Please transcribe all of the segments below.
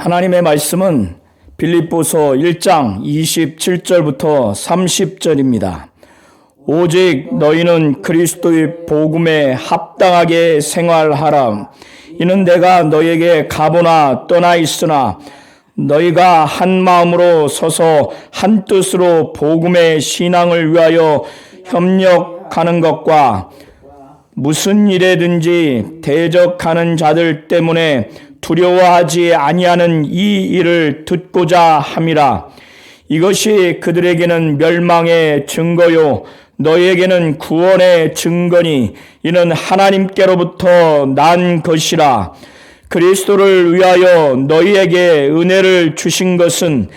하나님의 말씀은 빌립보서 1장 27절부터 30절입니다. 오직 너희는 그리스도의 복음에 합당하게 생활하라. 이는 내가 너희에게 가보나 떠나 있으나 너희가 한 마음으로 서서 한 뜻으로 복음의 신앙을 위하여 협력하는 것과 무슨 일에든지 대적하는 자들 때문에 두려워하지 아니하는 이 일을 듣고자 함이라. 이것이 그들에게는 멸망의 증거요 너희에게는 구원의 증거니 이는 하나님께로부터 난 것이라. 그리스도를 위하여 너희에게 은혜를 주신 것은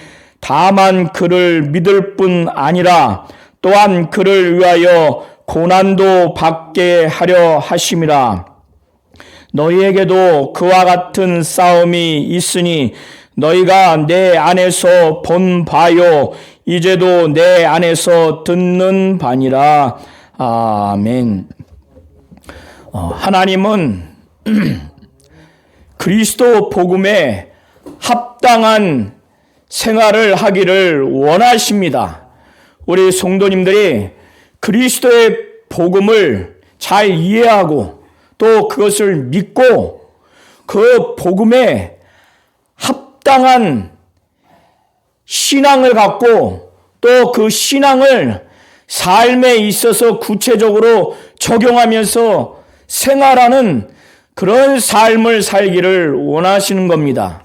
다만 그를 믿을 뿐 아니라 또한 그를 위하여 고난도 받게 하려 하심이라. 너희에게도 그와 같은 싸움이 있으니 너희가 내 안에서 본 바요 이제도 내 안에서 듣는 바니라. 아멘. 하나님은 그리스도 복음에 합당한 생활을 하기를 원하십니다. 우리 성도님들이 그리스도의 복음을 잘 이해하고 또 그것을 믿고 그 복음에 합당한 신앙을 갖고 또 그 신앙을 삶에 있어서 구체적으로 적용하면서 생활하는 그런 삶을 살기를 원하시는 겁니다.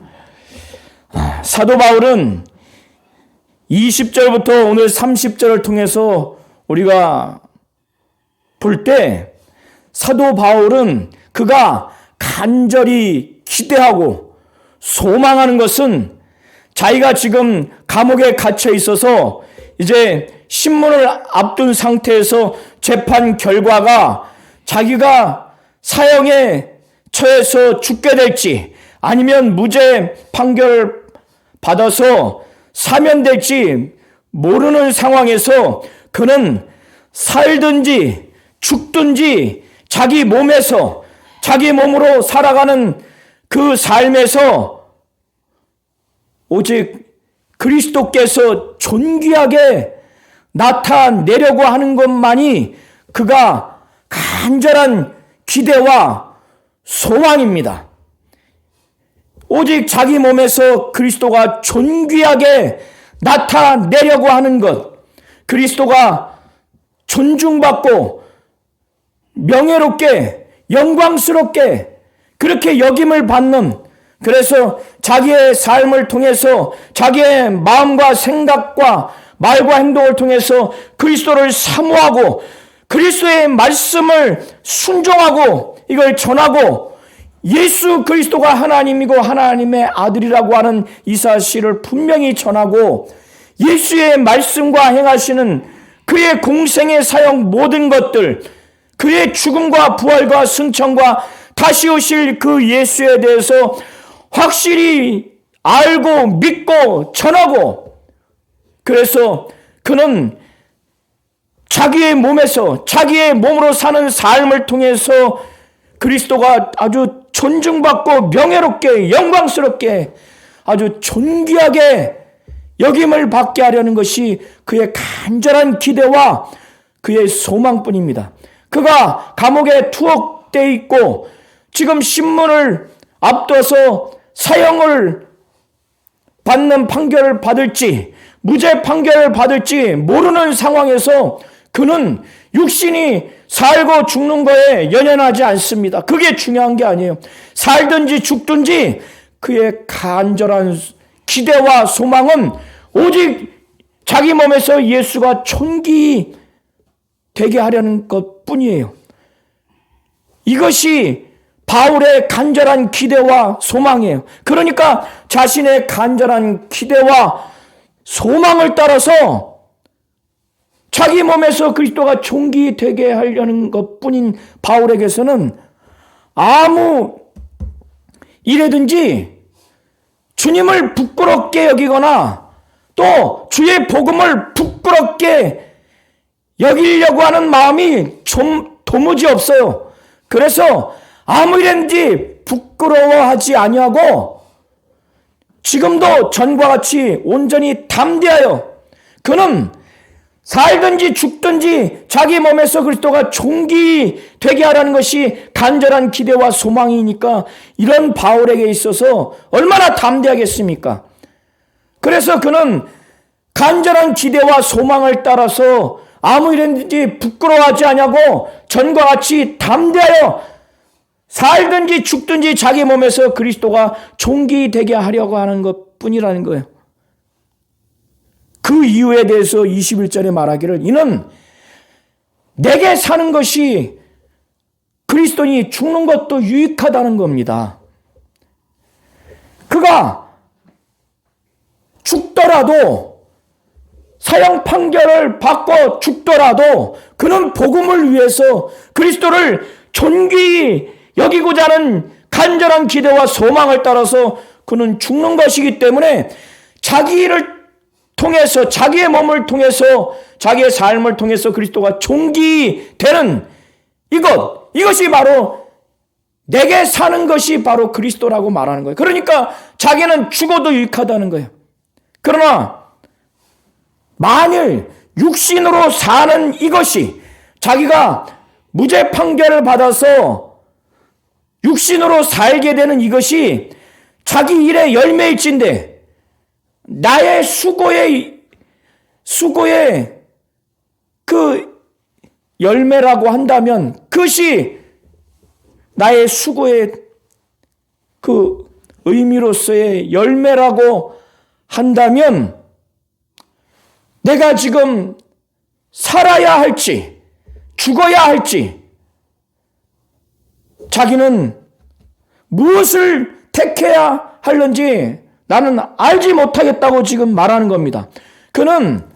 사도 바울은 20절부터 오늘 30절을 통해서 우리가 볼 때 사도 바울은 그가 간절히 기대하고 소망하는 것은 자기가 지금 감옥에 갇혀 있어서 이제 신문을 앞둔 상태에서 재판 결과가 자기가 사형에 처해서 죽게 될지 아니면 무죄 판결을 받아서 사면될지 모르는 상황에서 그는 살든지 죽든지 자기 몸에서 자기 몸으로 살아가는 그 삶에서 오직 그리스도께서 존귀하게 나타내려고 하는 것만이 그가 간절한 기대와 소망입니다. 오직 자기 몸에서 그리스도가 존귀하게 나타내려고 하는 것, 그리스도가 존중받고 명예롭게 영광스럽게 그렇게 여김을 받는, 그래서 자기의 삶을 통해서 자기의 마음과 생각과 말과 행동을 통해서 그리스도를 사모하고 그리스도의 말씀을 순종하고 이걸 전하고 예수 그리스도가 하나님이고 하나님의 아들이라고 하는 이 사실을 분명히 전하고 예수의 말씀과 행하시는 그의 공생의 사역 모든 것들, 그의 죽음과 부활과 승천과 다시 오실 그 예수에 대해서 확실히 알고 믿고 전하고, 그래서 그는 자기의 몸에서 자기의 몸으로 사는 삶을 통해서 그리스도가 아주 존중받고 명예롭게 영광스럽게 아주 존귀하게 여김을 받게 하려는 것이 그의 간절한 기대와 그의 소망뿐입니다. 그가 감옥에 투옥되어 있고 지금 신문을 앞둬서 사형을 받는 판결을 받을지 무죄 판결을 받을지 모르는 상황에서 그는 육신이 살고 죽는 거에 연연하지 않습니다. 그게 중요한 게 아니에요. 살든지 죽든지 그의 간절한 기대와 소망은 오직 자기 몸에서 예수가 존귀 되게 하려는 것뿐이에요. 이것이 바울의 간절한 기대와 소망이에요. 그러니까 자신의 간절한 기대와 소망을 따라서 자기 몸에서 그리스도가 존귀되게 하려는 것뿐인 바울에게서는 아무 일에든지 주님을 부끄럽게 여기거나 또 주의 복음을 부끄럽게 여기려고 하는 마음이 좀 도무지 없어요. 그래서 아무 일인지 부끄러워하지 아니하고 지금도 전과 같이 온전히 담대하여 그는 살든지 죽든지 자기 몸에서 그리스도가 존귀되게 하라는 것이 간절한 기대와 소망이니까 이런 바울에게 있어서 얼마나 담대하겠습니까? 그래서 그는 간절한 기대와 소망을 따라서 아무 일이든지 부끄러워하지 아니하고 전과 같이 담대하여 살든지 죽든지 자기 몸에서 그리스도가 존귀되게 하려고 하는 것뿐이라는 거예요. 그 이유에 대해서 21절에 말하기를 이는 내게 사는 것이 그리스도니 죽는 것도 유익하다는 겁니다. 그가 죽더라도 사형 판결을 받고 죽더라도 그는 복음을 위해서 그리스도를 존귀히 여기고자 하는 간절한 기대와 소망을 따라서 그는 죽는 것이기 때문에 자기를 통해서 자기의 몸을 통해서 자기의 삶을 통해서 그리스도가 존귀되는 이것이 바로 내게 사는 것이 바로 그리스도라고 말하는 거예요. 그러니까 자기는 죽어도 유익하다는 거예요. 그러나 만일 육신으로 사는 이것이 자기가 무죄 판결을 받아서 육신으로 살게 되는 이것이 자기 일의 열매일진데 나의 수고의 그 열매라고 한다면 그것이 나의 수고의 그 의미로서의 열매라고 한다면 내가 지금 살아야 할지 죽어야 할지 자기는 무엇을 택해야 하는지 나는 알지 못하겠다고 지금 말하는 겁니다. 그는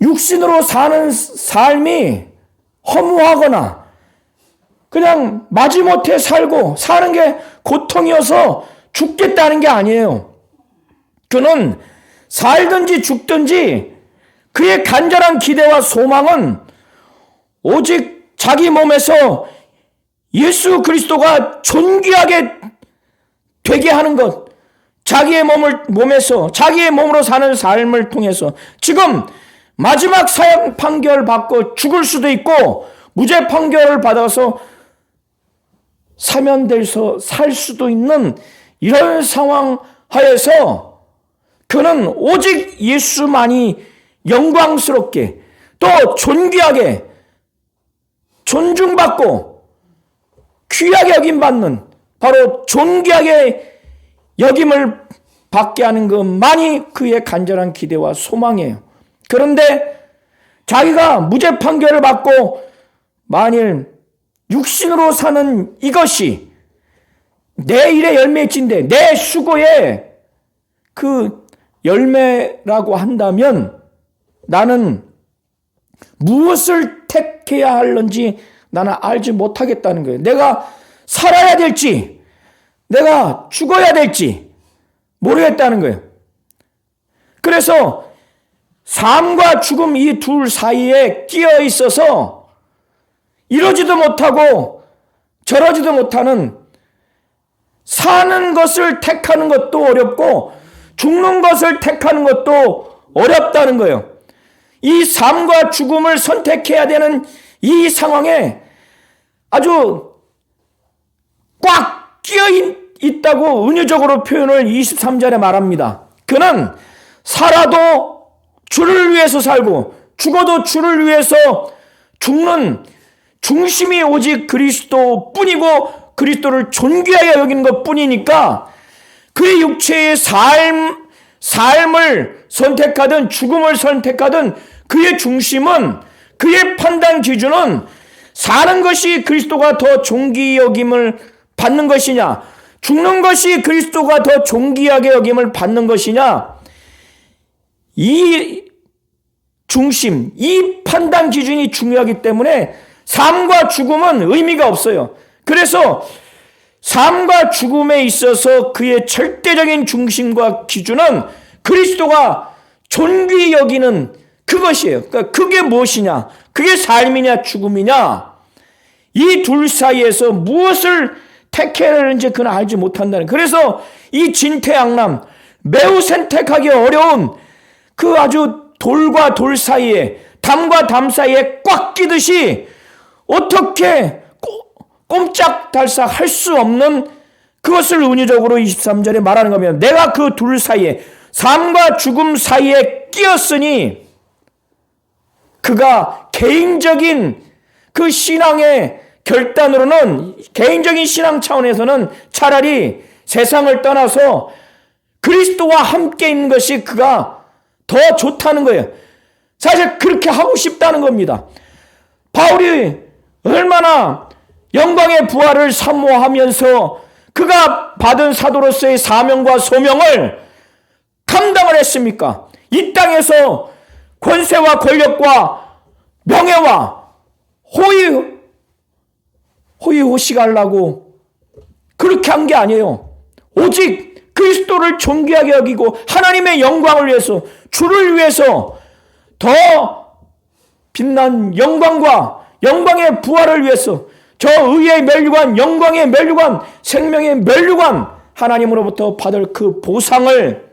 육신으로 사는 삶이 허무하거나 그냥 마지못해 살고 사는 게 고통이어서 죽겠다는 게 아니에요. 그는 살든지 죽든지 그의 간절한 기대와 소망은 오직 자기 몸에서 예수 그리스도가 존귀하게 되게 하는 것, 자기의 몸에서 자기의 몸으로 사는 삶을 통해서 지금 마지막 사형 판결 받고 죽을 수도 있고 무죄 판결을 받아서 사면돼서 살 수도 있는 이런 상황 하에서 그는 오직 예수만이 영광스럽게 또 존귀하게 존중받고 귀하게 여김받는 바로 존귀하게 여김을 받게 하는 것만이 그의 간절한 기대와 소망이에요. 그런데 자기가 무죄 판결을 받고 만일 육신으로 사는 이것이 내 일의 열매일진데 내 수고의 그 열매라고 한다면 나는 무엇을 택해야 할는지 나는 알지 못하겠다는 거예요. 내가 살아야 될지 내가 죽어야 될지 모르겠다는 거예요. 그래서 삶과 죽음 이 둘 사이에 끼어 있어서 이러지도 못하고 저러지도 못하는 사는 것을 택하는 것도 어렵고 죽는 것을 택하는 것도 어렵다는 거예요. 이 삶과 죽음을 선택해야 되는 이 상황에 아주 꽉 끼어 있다고 은유적으로 표현을 23절에 말합니다. 그는 살아도 주를 위해서 살고 죽어도 주를 위해서 죽는 중심이 오직 그리스도뿐이고 그리스도를 존귀하게 여기는 것뿐이니까 그의 육체의 삶을 선택하든 죽음을 선택하든 그의 중심은 그의 판단 기준은 사는 것이 그리스도가 더 존귀 여김을 받는 것이냐 죽는 것이 그리스도가 더 존귀하게 여김을 받는 것이냐 이 중심, 이 판단 기준이 중요하기 때문에 삶과 죽음은 의미가 없어요. 그래서 삶과 죽음에 있어서 그의 절대적인 중심과 기준은 그리스도가 존귀 여기는 그것이에요. 그러니까 그게 무엇이냐? 그게 삶이냐 죽음이냐? 이 둘 사이에서 무엇을 택해야 하는지 그는 알지 못한다는. 그래서 이 진퇴양난, 매우 선택하기 어려운 그 아주 돌과 돌 사이에, 담과 담 사이에 꽉 끼듯이 어떻게 꼼짝달싹 할 수 없는 그것을 은유적으로 23절에 말하는 겁니다. 내가 그 둘 사이에, 삶과 죽음 사이에 끼었으니 그가 개인적인 그 신앙의 결단으로는, 개인적인 신앙 차원에서는 차라리 세상을 떠나서 그리스도와 함께 있는 것이 그가 더 좋다는 거예요. 사실 그렇게 하고 싶다는 겁니다. 바울이 얼마나 영광의 부활을 사모하면서 그가 받은 사도로서의 사명과 소명을 감당을 했습니까? 이 땅에서 권세와 권력과 명예와 호의호식하려고 그렇게 한 게 아니에요. 오직 그리스도를 존귀하게 여기고 하나님의 영광을 위해서, 주를 위해서 더 빛난 영광과 영광의 부활을 위해서, 저 의의 면류관, 영광의 면류관, 생명의 면류관, 하나님으로부터 받을 그 보상을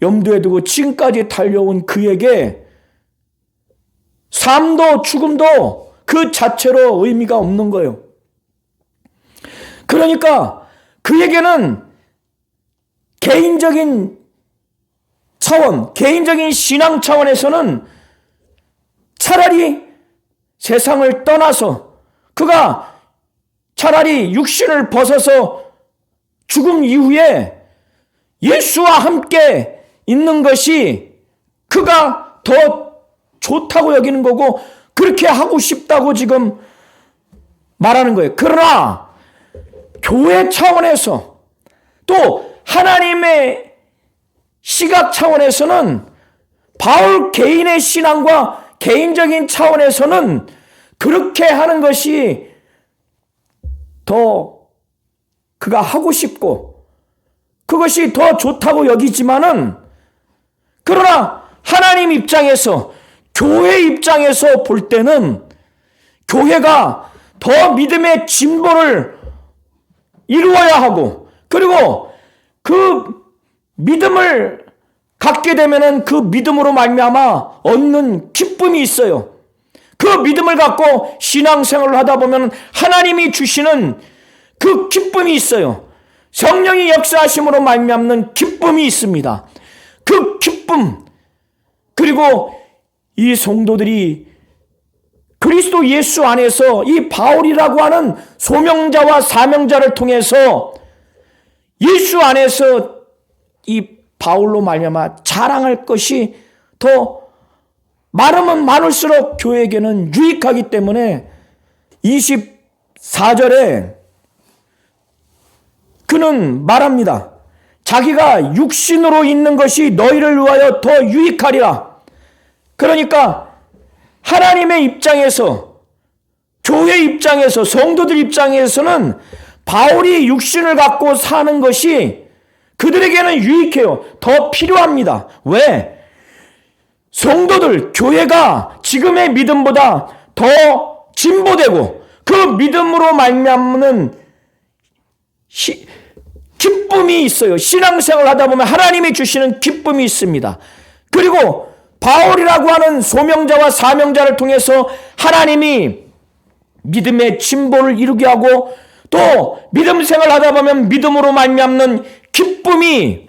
염두에 두고 지금까지 달려온 그에게 삶도 죽음도 그 자체로 의미가 없는 거예요. 그러니까 그에게는 개인적인 차원, 개인적인 신앙 차원에서는 차라리 세상을 떠나서, 그가 차라리 육신을 벗어서 죽음 이후에 예수와 함께 있는 것이 그가 더 좋다고 여기는 거고, 그렇게 하고 싶다고 지금 말하는 거예요. 그러나 교회 차원에서, 또 하나님의 시각 차원에서는, 바울 개인의 신앙과 개인적인 차원에서는 그렇게 하는 것이 더 그가 하고 싶고 그것이 더 좋다고 여기지만은, 그러나 하나님 입장에서, 교회 입장에서 볼 때는 교회가 더 믿음의 진보를 이루어야 하고, 그리고 그 믿음을 갖게 되면은 그 믿음으로 말미암아 얻는 기쁨이 있어요. 그 믿음을 갖고 신앙생활을 하다 보면 하나님이 주시는 그 기쁨이 있어요. 성령이 역사하심으로 말미암는 기쁨이 있습니다. 그 기쁨, 그리고 이 성도들이 그리스도 예수 안에서 이 바울이라고 하는 소명자와 사명자를 통해서 예수 안에서 이 바울로 말미암아 자랑할 것이 더 많으면 많을수록 교회에게는 유익하기 때문에 24절에 그는 말합니다. 자기가 육신으로 있는 것이 너희를 위하여 더 유익하리라. 그러니까 하나님의 입장에서, 교회 입장에서, 성도들 입장에서는 바울이 육신을 갖고 사는 것이 그들에게는 유익해요. 더 필요합니다. 왜? 성도들, 교회가 지금의 믿음보다 더 진보되고 그 믿음으로 말미암는 기쁨이 있어요. 신앙생활을 하다 보면 하나님이 주시는 기쁨이 있습니다. 그리고 바울이라고 하는 소명자와 사명자를 통해서 하나님이 믿음의 진보를 이루게 하고, 또 믿음 생활을 하다 보면 믿음으로 말미암는 기쁨이,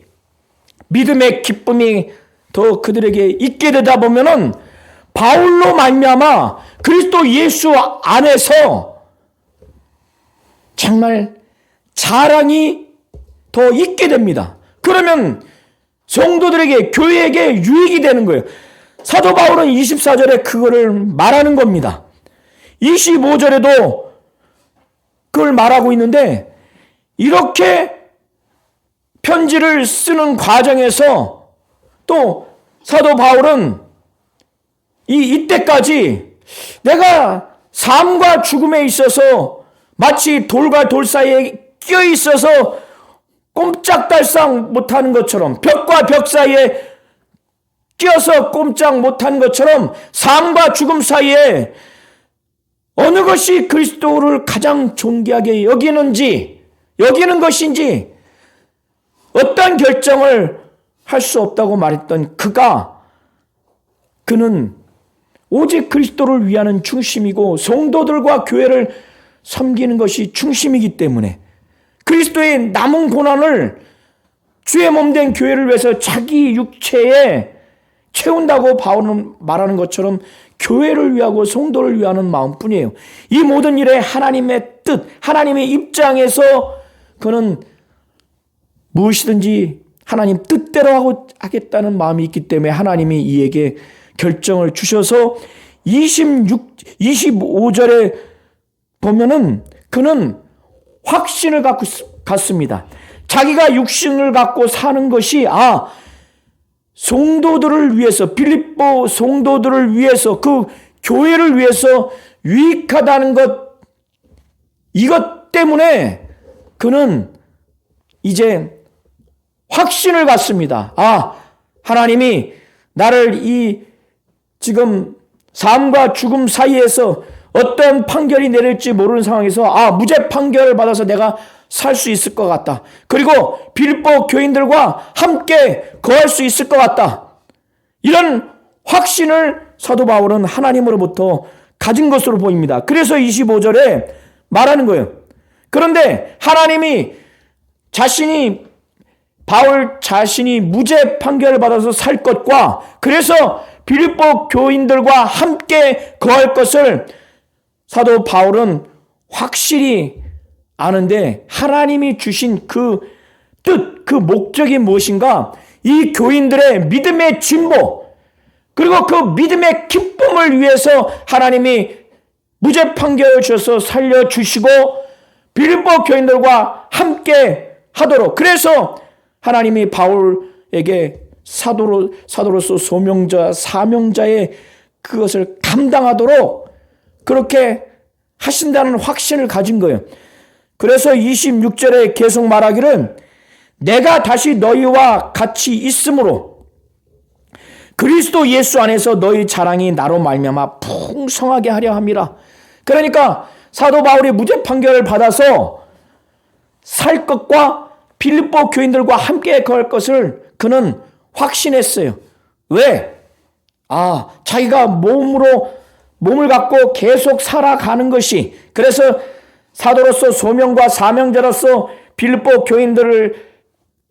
믿음의 기쁨이 더 그들에게 있게 되다 보면은 바울로 말미암아 그리스도 예수 안에서 정말 자랑이 더 있게 됩니다. 그러면 성도들에게, 교회에게 유익이 되는 거예요. 사도 바울은 24절에 그거를 말하는 겁니다. 25절에도 그걸 말하고 있는데, 이렇게 편지를 쓰는 과정에서 또 사도 바울은 이때까지 내가 삶과 죽음에 있어서 마치 돌과 돌 사이에 끼어 있어서 꼼짝달싹 못하는 것처럼, 벽과 벽 사이에 끼어서 꼼짝 못하는 것처럼 삶과 죽음 사이에 어느 것이 그리스도를 가장 존귀하게 여기는 것인지 어떤 결정을 할 수 없다고 말했던 그는 오직 그리스도를 위하는 중심이고 성도들과 교회를 섬기는 것이 중심이기 때문에 그리스도의 남은 고난을 주의 몸된 교회를 위해서 자기 육체에 채운다고 바울은 말하는 것처럼 교회를 위하고 성도를 위하는 마음뿐이에요. 이 모든 일에 하나님의 뜻, 하나님의 입장에서 그는 무엇이든지 하나님 뜻대로 하겠다는 마음이 있기 때문에 하나님이 이에게 결정을 주셔서 25절에 보면은 그는 확신을 갖고 갔습니다. 자기가 육신을 갖고 사는 것이 성도들을 위해서, 빌립보 성도들을 위해서, 그 교회를 위해서 유익하다는 것, 이것 때문에 그는 이제 확신을 갖습니다. 하나님이 나를 이 지금 삶과 죽음 사이에서 어떤 판결이 내릴지 모르는 상황에서 무죄 판결을 받아서 내가 살 수 있을 것 같다. 그리고 빌립보 교인들과 함께 거할 수 있을 것 같다. 이런 확신을 사도 바울은 하나님으로부터 가진 것으로 보입니다. 그래서 25절에 말하는 거예요. 그런데 하나님이 바울 자신이 무죄 판결을 받아서 살 것과 그래서 빌립보 교인들과 함께 거할 것을 사도 바울은 확실히 아는데 하나님이 주신 그 뜻, 그 목적이 무엇인가? 이 교인들의 믿음의 진보 그리고 그 믿음의 기쁨을 위해서 하나님이 무죄 판결을 주셔서 살려주시고 빌립보 교인들과 함께 하도록 그래서 하나님이 바울에게 사도로서 소명자, 사명자의 그것을 감당하도록 그렇게 하신다는 확신을 가진 거예요. 그래서 26절에 계속 말하기를 내가 다시 너희와 같이 있으므로 그리스도 예수 안에서 너희 자랑이 나로 말미암아 풍성하게 하려 함이라. 그러니까 사도 바울이 무죄 판결을 받아서 살 것과 빌립보 교인들과 함께 거할 것을 그는 확신했어요. 왜? 자기가 몸을 갖고 계속 살아가는 것이 그래서 사도로서 소명과 사명자로서 빌립보 교인들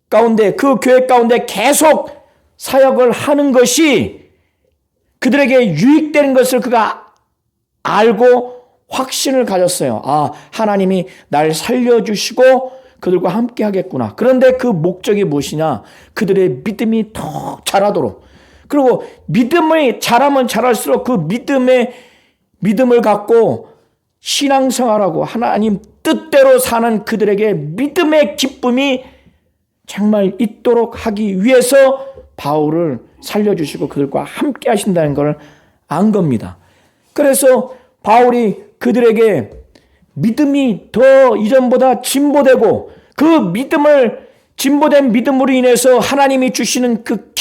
가운데 그 교회 가운데 계속 사역을 하는 것이 그들에게 유익되는 것을 그가 알고 확신을 가졌어요. 하나님이 날 살려주시고 그들과 함께 하겠구나. 그런데 그 목적이 무엇이냐? 그들의 믿음이 더 자라도록. 그리고 믿음이 자라면 자랄수록 그 믿음을 갖고 신앙생활하고 하나님 뜻대로 사는 그들에게 믿음의 기쁨이 정말 있도록 하기 위해서 바울을 살려주시고 그들과 함께 하신다는 걸 안 겁니다. 그래서 바울이 그들에게 믿음이 더 이전보다 진보되고 그 진보된 믿음으로 인해서 하나님이 주시는 그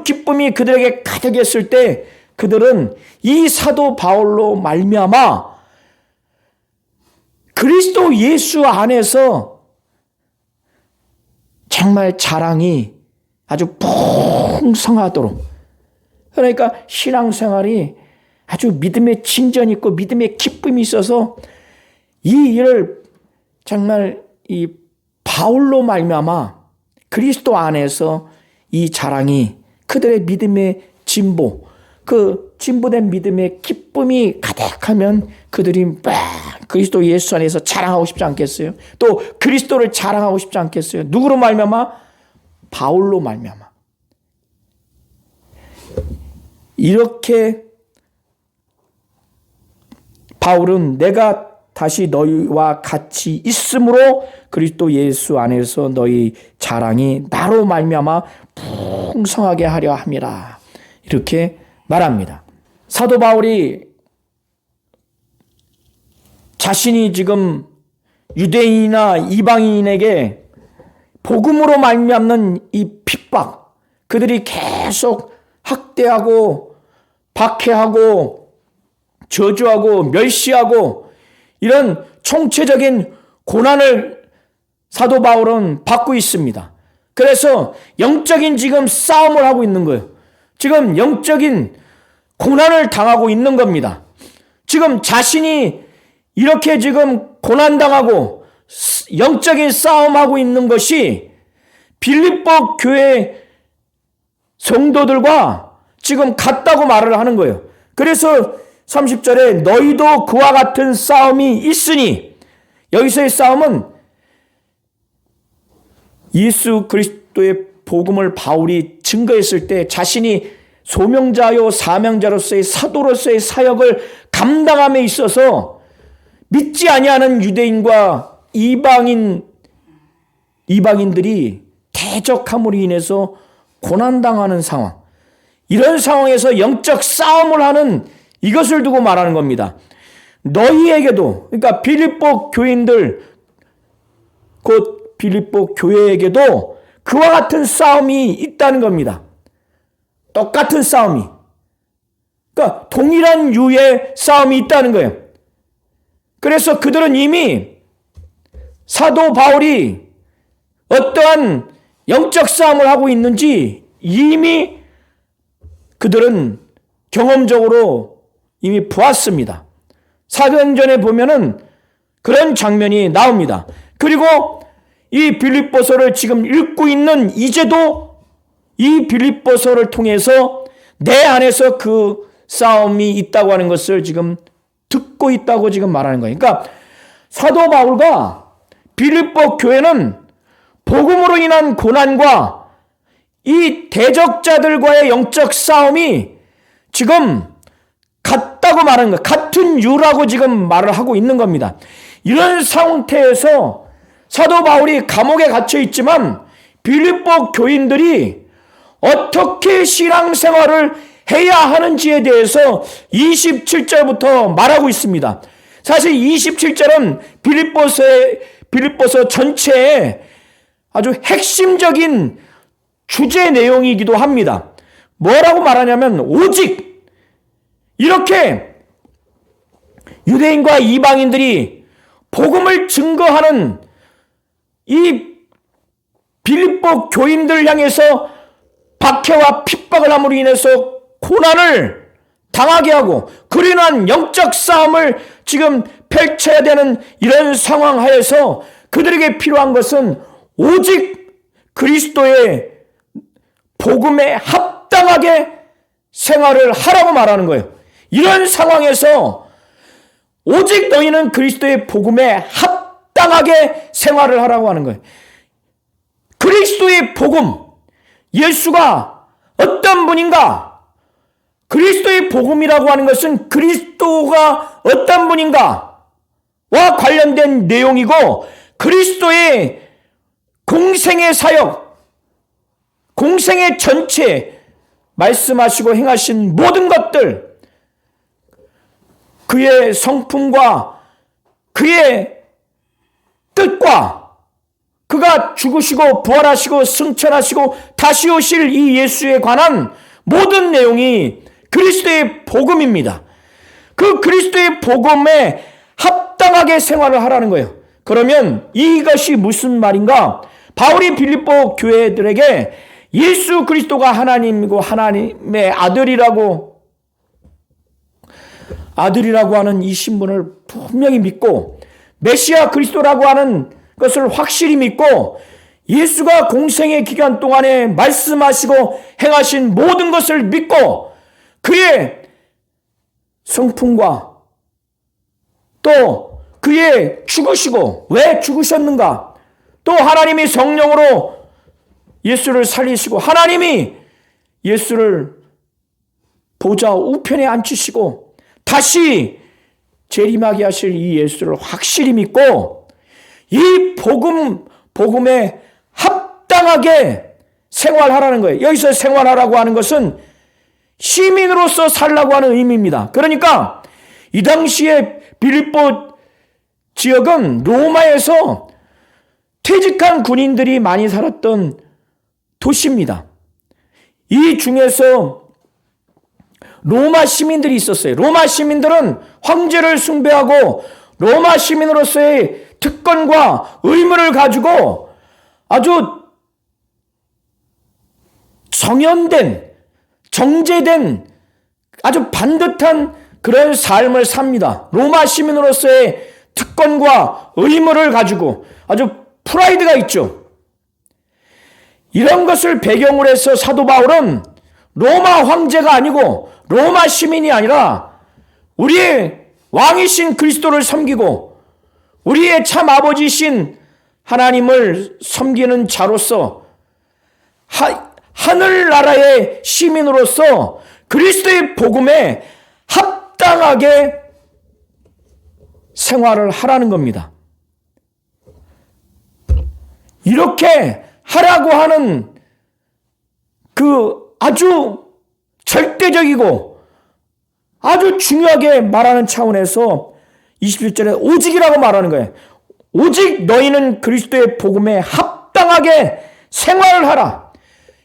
기쁨이 그들에게 가득했을 때 그들은 이 사도 바울로 말미암아 그리스도 예수 안에서 정말 자랑이 아주 풍성하도록 그러니까 신앙생활이 아주 믿음의 진전이 있고 믿음의 기쁨이 있어서 이 일을 정말 이 바울로 말미암아 그리스도 안에서 이 자랑이 그들의 믿음의 진보 그 진보된 믿음의 기쁨이 가득하면 그들이 그리스도 예수 안에서 자랑하고 싶지 않겠어요? 또 그리스도를 자랑하고 싶지 않겠어요? 누구로 말미암아? 바울로 말미암아. 이렇게 바울은 내가 다시 너희와 같이 있으므로 그리스도 예수 안에서 너희 자랑이 나로 말미암아 풍성하게 하려 함이라. 이렇게 말합니다. 사도 바울이 자신이 지금 유대인이나 이방인에게 복음으로 말미암는 이 핍박, 그들이 계속 학대하고 박해하고 저주하고 멸시하고 이런 총체적인 고난을 사도 바울은 받고 있습니다. 그래서 영적인 지금 싸움을 하고 있는 거예요. 지금 영적인 고난을 당하고 있는 겁니다. 지금 자신이 이렇게 지금 고난당하고 영적인 싸움하고 있는 것이 빌립보 교회 성도들과 지금 같다고 말을 하는 거예요. 그래서 30절에 너희도 그와 같은 싸움이 있으니, 여기서의 싸움은 예수 그리스도의 복음을 바울이 증거했을 때 자신이 소명자요 사명자로서의 사도로서의 사역을 감당함에 있어서 믿지 아니하는 유대인과 이방인들이 대적함으로 인해서 고난당하는 상황, 이런 상황에서 영적 싸움을 하는 이것을 두고 말하는 겁니다. 너희에게도, 그러니까 빌립보 교인들, 곧 빌립보 교회에게도 그와 같은 싸움이 있다는 겁니다. 똑같은 싸움이. 그러니까 동일한 유의 싸움이 있다는 거예요. 그래서 그들은 이미 사도 바울이 어떠한 영적 싸움을 하고 있는지 이미 그들은 경험적으로 이미 보았습니다. 사도행전에 보면은 그런 장면이 나옵니다. 그리고 이 빌립보서를 지금 읽고 있는 이제도 이 빌립보서를 통해서 내 안에서 그 싸움이 있다고 하는 것을 지금 듣고 있다고 지금 말하는 거예요. 그러니까 사도 바울과 빌립보 교회는 복음으로 인한 고난과 이 대적자들과의 영적 싸움이 지금 같다고 말하는 거예요. 같은 유라고 지금 말을 하고 있는 겁니다. 이런 상태에서 사도 바울이 감옥에 갇혀 있지만 빌립보 교인들이 어떻게 신앙생활을 해야 하는지에 대해서 27절부터 말하고 있습니다. 사실 27절은 빌립보서 전체의 아주 핵심적인 주제 내용이기도 합니다. 뭐라고 말하냐면 오직 이렇게 유대인과 이방인들이 복음을 증거하는 이 빌립보 교인들 향해서 박해와 핍박을 함으로 인해서 고난을 당하게 하고 그로 인한 영적 싸움을 지금 펼쳐야 되는 이런 상황 하에서 그들에게 필요한 것은 오직 그리스도의 복음에 합당하게 생활을 하라고 말하는 거예요. 이런 상황에서 오직 너희는 그리스도의 복음에 합당하게 생활을 하라고 하는 거예요. 그리스도의 복음, 예수가 어떤 분인가? 그리스도의 복음이라고 하는 것은 그리스도가 어떤 분인가와 관련된 내용이고, 그리스도의 공생의 사역, 공생의 전체, 말씀하시고 행하신 모든 것들, 그의 성품과 그의 뜻과 그가 죽으시고 부활하시고 승천하시고 다시 오실 이 예수에 관한 모든 내용이 그리스도의 복음입니다. 그 그리스도의 복음에 합당하게 생활을 하라는 거예요. 그러면 이것이 무슨 말인가? 바울이 빌립보 교회들에게 예수 그리스도가 하나님이고 하나님의 아들이라고 하는 이 신분을 분명히 믿고, 메시아 그리스도라고 하는 것을 확실히 믿고, 예수가 공생의 기간 동안에 말씀하시고 행하신 모든 것을 믿고, 그의 성품과 또 그의 죽으시고 왜 죽으셨는가, 또 하나님이 성령으로 예수를 살리시고 하나님이 예수를 보좌 우편에 앉히시고 다시 재림하게 하실 이 예수를 확실히 믿고 이 복음에 합당하게 생활하라는 거예요. 여기서 생활하라고 하는 것은 시민으로서 살라고 하는 의미입니다. 그러니까 이 당시에 빌립보 지역은 로마에서 퇴직한 군인들이 많이 살았던 도시입니다. 이 중에서 로마 시민들이 있었어요. 로마 시민들은 황제를 숭배하고 로마 시민으로서의 특권과 의무를 가지고 아주 정연된, 정제된 아주 반듯한 그런 삶을 삽니다. 로마 시민으로서의 특권과 의무를 가지고 아주 프라이드가 있죠. 이런 것을 배경으로 해서 사도 바울은 로마 황제가 아니고 로마 시민이 아니라 우리의 왕이신 그리스도를 섬기고 우리의 참 아버지신 하나님을 섬기는 자로서 하늘나라의 시민으로서 그리스도의 복음에 합당하게 생활을 하라는 겁니다. 이렇게 하라고 하는 그 아주 절대적이고 아주 중요하게 말하는 차원에서 27절에 오직이라고 말하는 거예요. 오직 너희는 그리스도의 복음에 합당하게 생활을 하라.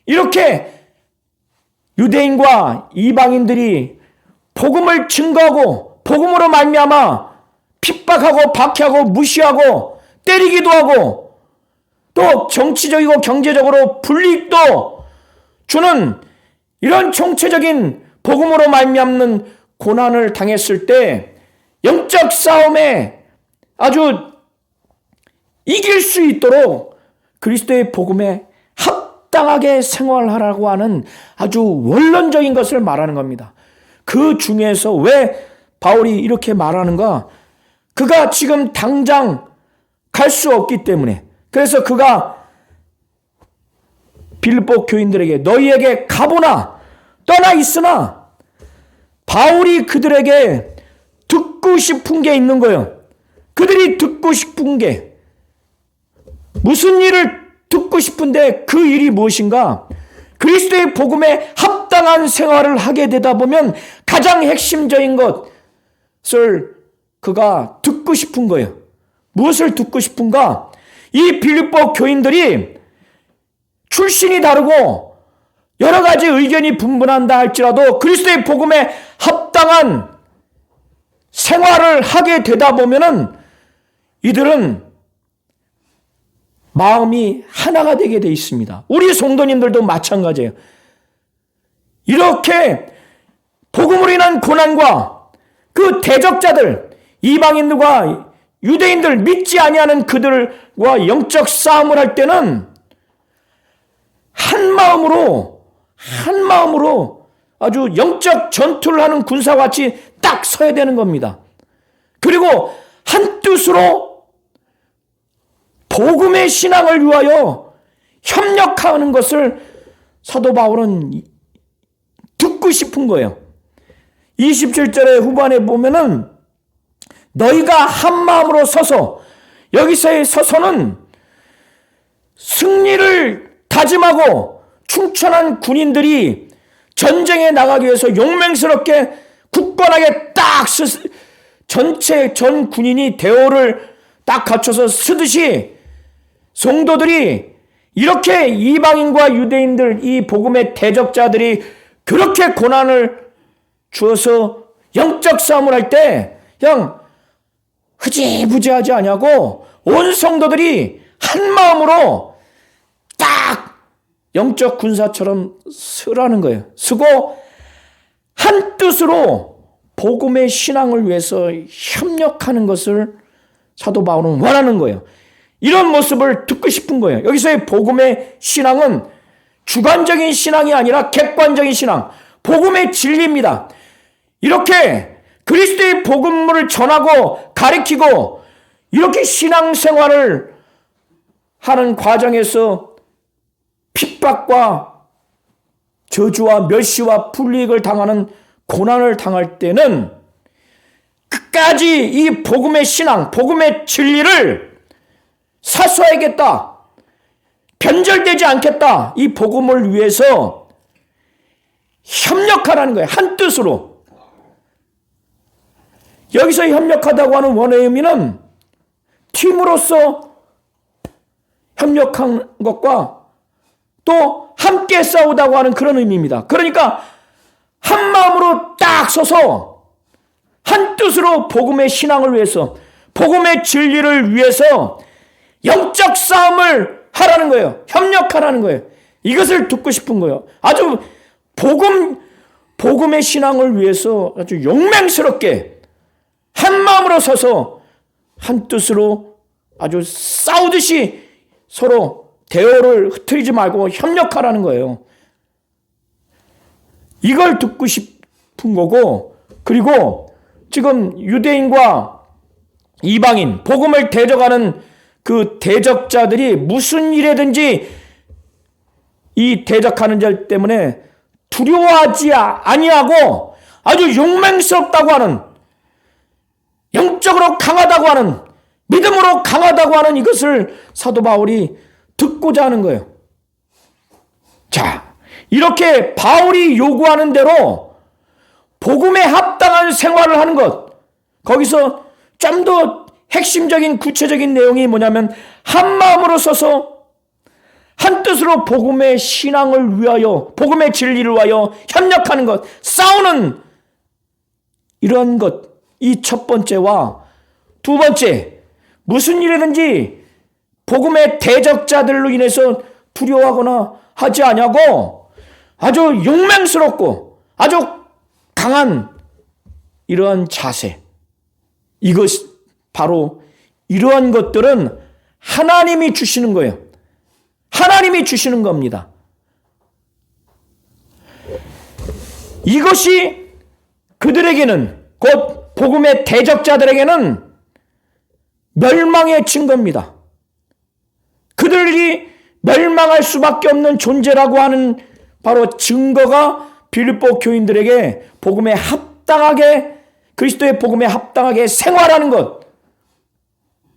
이렇게 유대인과 이방인들이 복음을 증거하고 복음으로 말미암아 핍박하고 박해하고 무시하고 때리기도 하고 또 정치적이고 경제적으로 불이익도 주는 이런 총체적인 복음으로 말미암는 고난을 당했을 때 영적 싸움에 아주 이길 수 있도록 그리스도의 복음에 합당하게 생활하라고 하는 아주 원론적인 것을 말하는 겁니다. 그 중에서 왜 바울이 이렇게 말하는가? 그가 지금 당장 갈 수 없기 때문에, 그래서 그가 빌립보 교인들에게 너희에게 가보나 떠나 있으나 바울이 그들에게 듣고 싶은 게 있는 거예요. 그들이 듣고 싶은 게 무슨 일을 듣고 싶은데 그 일이 무엇인가? 그리스도의 복음에 합당한 생활을 하게 되다 보면 가장 핵심적인 것을 그가 듣고 싶은 거예요. 무엇을 듣고 싶은가? 이 빌립보 교인들이 출신이 다르고 여러 가지 의견이 분분한다 할지라도 그리스도의 복음에 합당한 생활을 하게 되다 보면은 이들은 마음이 하나가 되게 돼 있습니다. 우리 성도님들도 마찬가지예요. 이렇게 복음으로 인한 고난과 그 대적자들, 이방인들과 유대인들, 믿지 아니하는 그들과 영적 싸움을 할 때는 한 마음으로 아주 영적 전투를 하는 군사같이 딱 서야 되는 겁니다. 그리고 한 뜻으로 복음의 신앙을 위하여 협력하는 것을 사도 바울은 듣고 싶은 거예요. 27절의 후반에 보면은 너희가 한 마음으로 서서, 여기서의 서서는 승리를 다짐하고 충천한 군인들이 전쟁에 나가기 위해서 용맹스럽게 굳건하게 딱 전체 전 군인이 대오를 딱 갖춰서 쓰듯이 성도들이 이렇게 이방인과 유대인들, 이 복음의 대적자들이 그렇게 고난을 주어서 영적 싸움을 할 때 그냥 흐지부지하지 아니하고 온 성도들이 한 마음으로 딱 영적 군사처럼 서라는 거예요. 서고 한 뜻으로 복음의 신앙을 위해서 협력하는 것을 사도 바울은 원하는 거예요. 이런 모습을 듣고 싶은 거예요. 여기서의 복음의 신앙은 주관적인 신앙이 아니라 객관적인 신앙, 복음의 진리입니다. 이렇게 그리스도의 복음을 전하고 가르치고 이렇게 신앙생활을 하는 과정에서 핍박과 저주와 멸시와 불이익을 당하는 고난을 당할 때는 끝까지 이 복음의 신앙, 복음의 진리를 사수하겠다, 변절되지 않겠다, 이 복음을 위해서 협력하라는 거예요. 한 뜻으로. 여기서 협력하다고 하는 원어의 의미는 팀으로서 협력한 것과 또 함께 싸우다고 하는 그런 의미입니다. 그러니까 한 마음으로 딱 서서 한 뜻으로 복음의 신앙을 위해서, 복음의 진리를 위해서 영적 싸움을 하라는 거예요. 협력하라는 거예요. 이것을 듣고 싶은 거예요. 아주 복음의 신앙을 위해서 아주 용맹스럽게 한 마음으로 서서 한 뜻으로 아주 싸우듯이 서로 대화를 흐트리지 말고 협력하라는 거예요. 이걸 듣고 싶은 거고, 그리고 지금 유대인과 이방인, 복음을 대적하는 그 대적자들이 무슨 일이든지 이 대적하는 자 때문에 두려워하지 아니하고 아주 용맹스럽다고 하는, 영적으로 강하다고 하는, 믿음으로 강하다고 하는 이것을 사도 바울이 듣고자 하는 거예요. 자, 이렇게 바울이 요구하는 대로 복음에 합당한 생활을 하는 것, 거기서 좀 더 핵심적인 구체적인 내용이 뭐냐면 한 마음으로 서서 한 뜻으로 복음의 신앙을 위하여, 복음의 진리를 위하여 협력하는 것, 싸우는 이런 것, 이 첫 번째와 두 번째, 무슨 일이든지 복음의 대적자들로 인해서 두려워하거나 하지 아니하고 아주 용맹스럽고 아주 강한 이러한 자세, 이것 바로 이러한 것들은 하나님이 주시는 거예요. 하나님이 주시는 겁니다. 이것이 그들에게는, 곧 복음의 대적자들에게는 멸망의 증거입니다. 그들이 멸망할 수밖에 없는 존재라고 하는 바로 증거가 빌립보 교인들에게 복음에 합당하게, 그리스도의 복음에 합당하게 생활하는 것,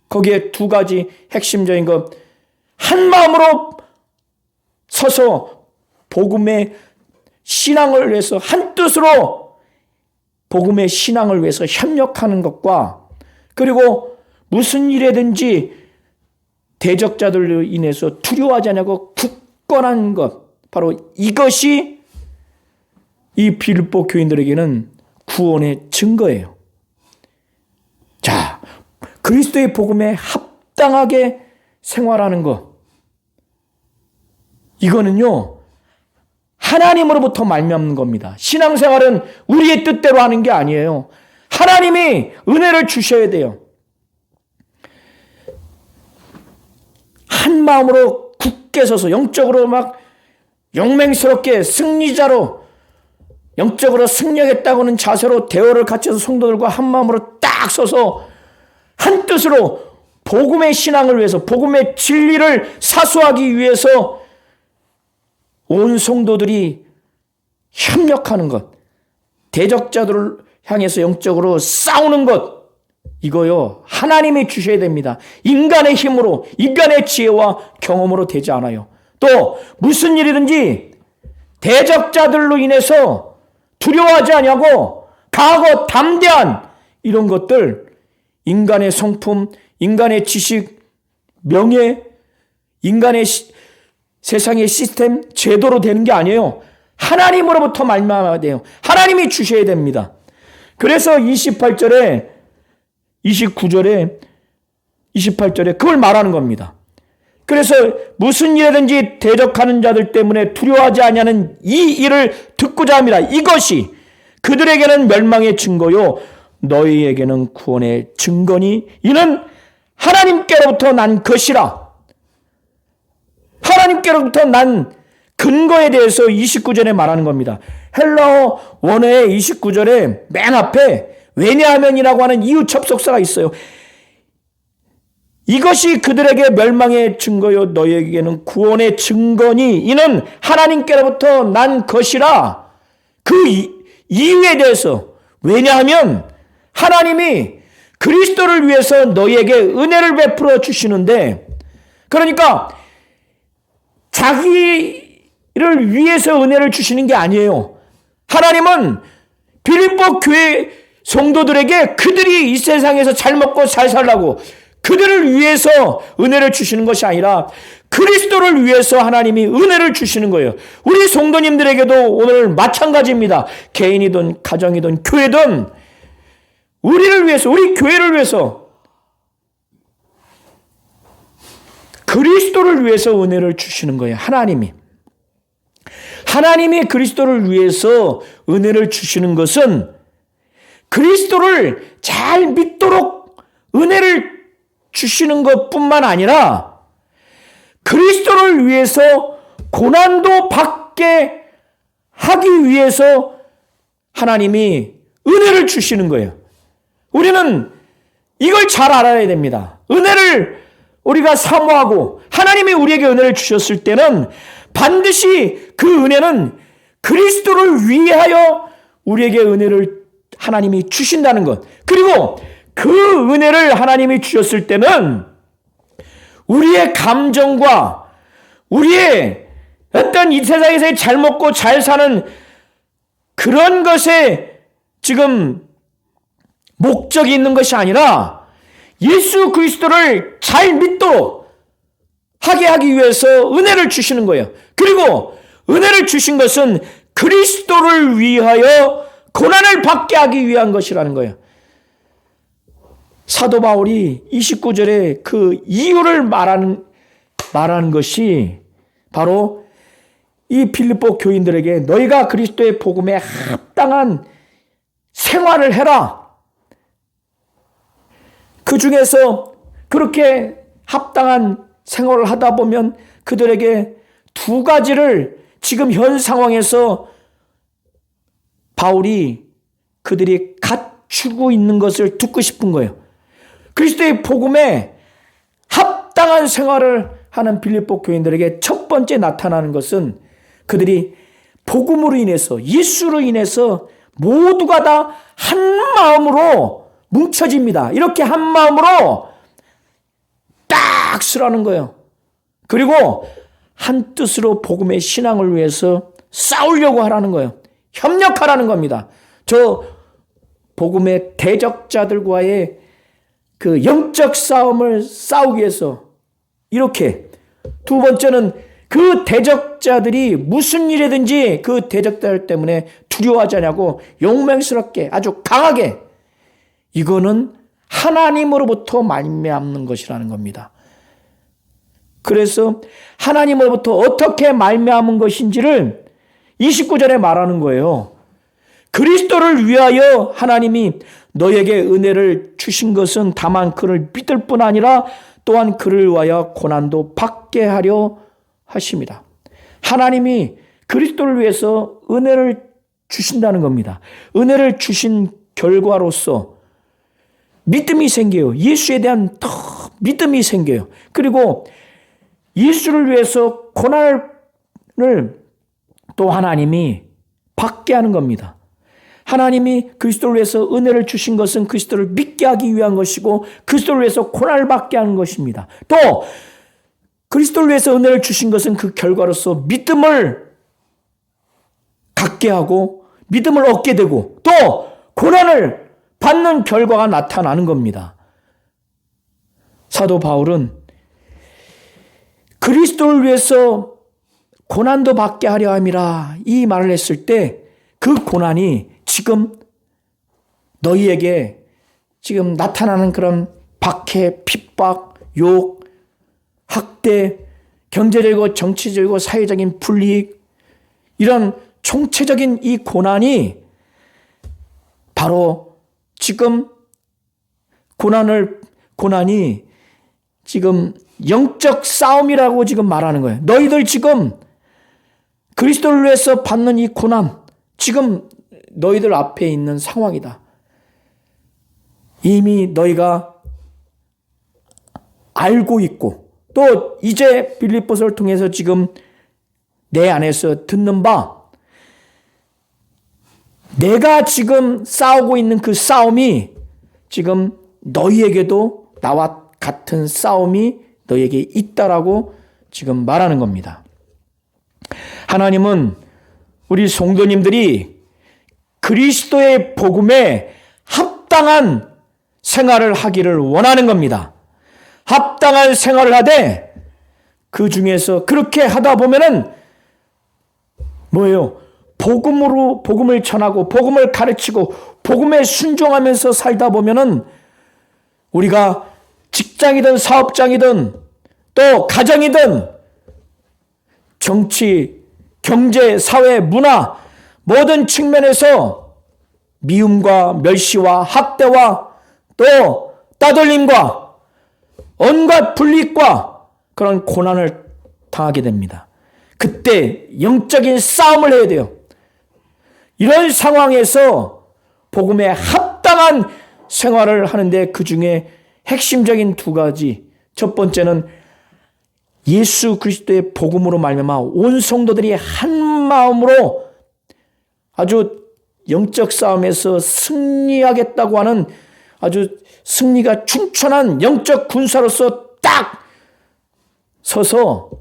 거기에 두 가지 핵심적인 것, 한 마음으로 서서 복음의 신앙을 위해서 한 뜻으로 복음의 신앙을 위해서 협력하는 것과, 그리고 무슨 일이든지 대적자들로 인해서 두려워하지 않고 굳건한 것, 바로 이것이 이 빌립보 교인들에게는 구원의 증거예요. 자, 그리스도의 복음에 합당하게 생활하는 것, 이거는요 하나님으로부터 말미암는 겁니다. 신앙생활은 우리의 뜻대로 하는 게 아니에요. 하나님이 은혜를 주셔야 돼요. 한 마음으로 굳게 서서 영적으로 막 용맹스럽게 승리자로, 영적으로 승리하겠다고는 자세로 대화를 갖춰서 성도들과 한 마음으로 딱 서서 한 뜻으로 복음의 신앙을 위해서, 복음의 진리를 사수하기 위해서 온 성도들이 협력하는 것, 대적자들을 향해서 영적으로 싸우는 것, 이거요 하나님이 주셔야 됩니다. 인간의 힘으로, 인간의 지혜와 경험으로 되지 않아요. 또 무슨 일이든지 대적자들로 인해서 두려워하지 아니하고 강하고 담대한 이런 것들, 인간의 성품, 인간의 지식, 명예, 인간의 세상의 시스템, 제도로 되는 게 아니에요. 하나님으로부터 말미암아야 돼요. 하나님이 주셔야 됩니다. 그래서 28절에 29절에 28절에 그걸 말하는 겁니다. 그래서 무슨 일이든지 대적하는 자들 때문에 두려워하지 아니하는 이 일을 듣고자 합니다. 이것이 그들에게는 멸망의 증거요 너희에게는 구원의 증거니 이는 하나님께로부터 난 것이라. 하나님께로부터 난 근거에 대해서 29절에 말하는 겁니다. 헬라어 원어의 29절에 맨 앞에 왜냐하면이라고 하는 이유 접속사가 있어요. 이것이 그들에게 멸망의 증거요 너희에게는 구원의 증거니 이는 하나님께로부터 난 것이라. 그 이유에 대해서, 왜냐하면 하나님이 그리스도를 위해서 너희에게 은혜를 베풀어 주시는데, 그러니까 자기를 위해서 은혜를 주시는 게 아니에요. 하나님은 빌립보 교회 성도들에게 그들이 이 세상에서 잘 먹고 잘 살라고 그들을 위해서 은혜를 주시는 것이 아니라 그리스도를 위해서 하나님이 은혜를 주시는 거예요. 우리 성도님들에게도 오늘 마찬가지입니다. 개인이든 가정이든 교회든 우리를 위해서, 우리 교회를 위해서 그리스도를 위해서 은혜를 주시는 거예요. 하나님이 그리스도를 위해서 은혜를 주시는 것은 그리스도를 잘 믿도록 은혜를 주시는 것뿐만 아니라 그리스도를 위해서 고난도 받게 하기 위해서 하나님이 은혜를 주시는 거예요. 우리는 이걸 잘 알아야 됩니다. 은혜를 우리가 사모하고 하나님이 우리에게 은혜를 주셨을 때는 반드시 그 은혜는 그리스도를 위하여 우리에게 은혜를 하나님이 주신다는 것. 그리고 그 은혜를 하나님이 주셨을 때는 우리의 감정과 우리의 어떤 이 세상에서 잘 먹고 잘 사는 그런 것에 지금 목적이 있는 것이 아니라 예수 그리스도를 잘 믿도록 하게 하기 위해서 은혜를 주시는 거예요. 그리고 은혜를 주신 것은 그리스도를 위하여 고난을 받게 하기 위한 것이라는 거예요. 사도 바울이 29절에 그 이유를 말하는 것이 바로 이 빌립보 교인들에게 너희가 그리스도의 복음에 합당한 생활을 해라. 그 중에서 그렇게 합당한 생활을 하다 보면 그들에게 두 가지를 지금 현 상황에서 바울이 그들이 갖추고 있는 것을 듣고 싶은 거예요. 그리스도의 복음에 합당한 생활을 하는 빌립보 교인들에게 첫 번째 나타나는 것은 그들이 복음으로 인해서 예수로 인해서 모두가 다 한 마음으로 뭉쳐집니다. 이렇게 한 마음으로 딱 쓰라는 거예요. 그리고 한 뜻으로 복음의 신앙을 위해서 싸우려고 하라는 거예요. 협력하라는 겁니다. 저 복음의 대적자들과의 그 영적 싸움을 싸우기 위해서 이렇게. 두 번째는 그 대적자들이 무슨 일이든지 그 대적자들 때문에 두려워하지 않냐고 용맹스럽게 아주 강하게. 이거는 하나님으로부터 말미암는 것이라는 겁니다. 그래서 하나님으로부터 어떻게 말미암은 것인지를 29절에 말하는 거예요. 그리스도를 위하여 하나님이 너에게 은혜를 주신 것은 다만 그를 믿을 뿐 아니라 또한 그를 위하여 고난도 받게 하려 하십니다. 하나님이 그리스도를 위해서 은혜를 주신다는 겁니다. 은혜를 주신 결과로서 믿음이 생겨요. 예수에 대한 더 믿음이 생겨요. 그리고 예수를 위해서 고난을 또 하나님이 받게 하는 겁니다. 하나님이 그리스도를 위해서 은혜를 주신 것은 그리스도를 믿게 하기 위한 것이고 그리스도를 위해서 고난을 받게 하는 것입니다. 또 그리스도를 위해서 은혜를 주신 것은 그 결과로서 믿음을 갖게 하고 믿음을 얻게 되고 또 고난을 받는 결과가 나타나는 겁니다. 사도 바울은 그리스도를 위해서 고난도 받게 하려 함이라 이 말을 했을 때 그 고난이 지금 너희에게 지금 나타나는 그런 박해, 핍박, 욕, 학대, 경제적이고 정치적이고 사회적인 불이익 이런 총체적인 이 고난이 바로 지금 고난이 지금 영적 싸움이라고 지금 말하는 거예요. 너희들 지금 그리스도를 위해서 받는 이 고난 지금 너희들 앞에 있는 상황이다. 이미 너희가 알고 있고 또 이제 빌립보서를 통해서 지금 내 안에서 듣는 바 내가 지금 싸우고 있는 그 싸움이 지금 너희에게도 나와 같은 싸움이 너희에게 있다라고 지금 말하는 겁니다. 하나님은 우리 성도님들이 그리스도의 복음에 합당한 생활을 하기를 원하는 겁니다. 합당한 생활을 하되 그 중에서 그렇게 하다 보면은 뭐예요? 복음을 전하고 복음을 가르치고 복음에 순종하면서 살다 보면은 우리가 직장이든 사업장이든 또 가정이든 정치, 경제, 사회, 문화 모든 측면에서 미움과 멸시와 학대와 또 따돌림과 온갖 불이익과 그런 고난을 당하게 됩니다. 그때 영적인 싸움을 해야 돼요. 이런 상황에서 복음에 합당한 생활을 하는데 그 중에 핵심적인 두 가지. 첫 번째는 예수 그리스도의 복음으로 말미암아 온 성도들이 한 마음으로 아주 영적 싸움에서 승리하겠다고 하는 아주 승리가 충천한 영적 군사로서 딱 서서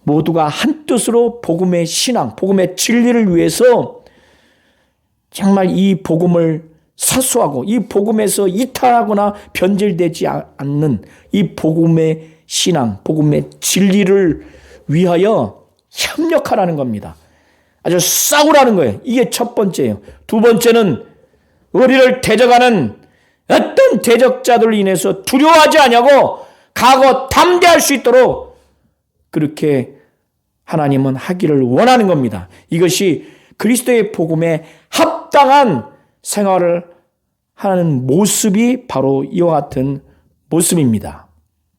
모두가 한 뜻으로 복음의 신앙, 복음의 진리를 위해서 정말 이 복음을 사수하고 이 복음에서 이탈하거나 변질되지 않는 이 복음의 신앙, 복음의 진리를 위하여 협력하라는 겁니다. 아주 싸우라는 거예요. 이게 첫 번째예요. 두 번째는 우리를 대적하는 어떤 대적자들로 인해서 두려워하지 않냐고 각오 담대할 수 있도록 그렇게 하나님은 하기를 원하는 겁니다. 이것이 그리스도의 복음에 합당한 생활을 하는 모습이 바로 이와 같은 모습입니다.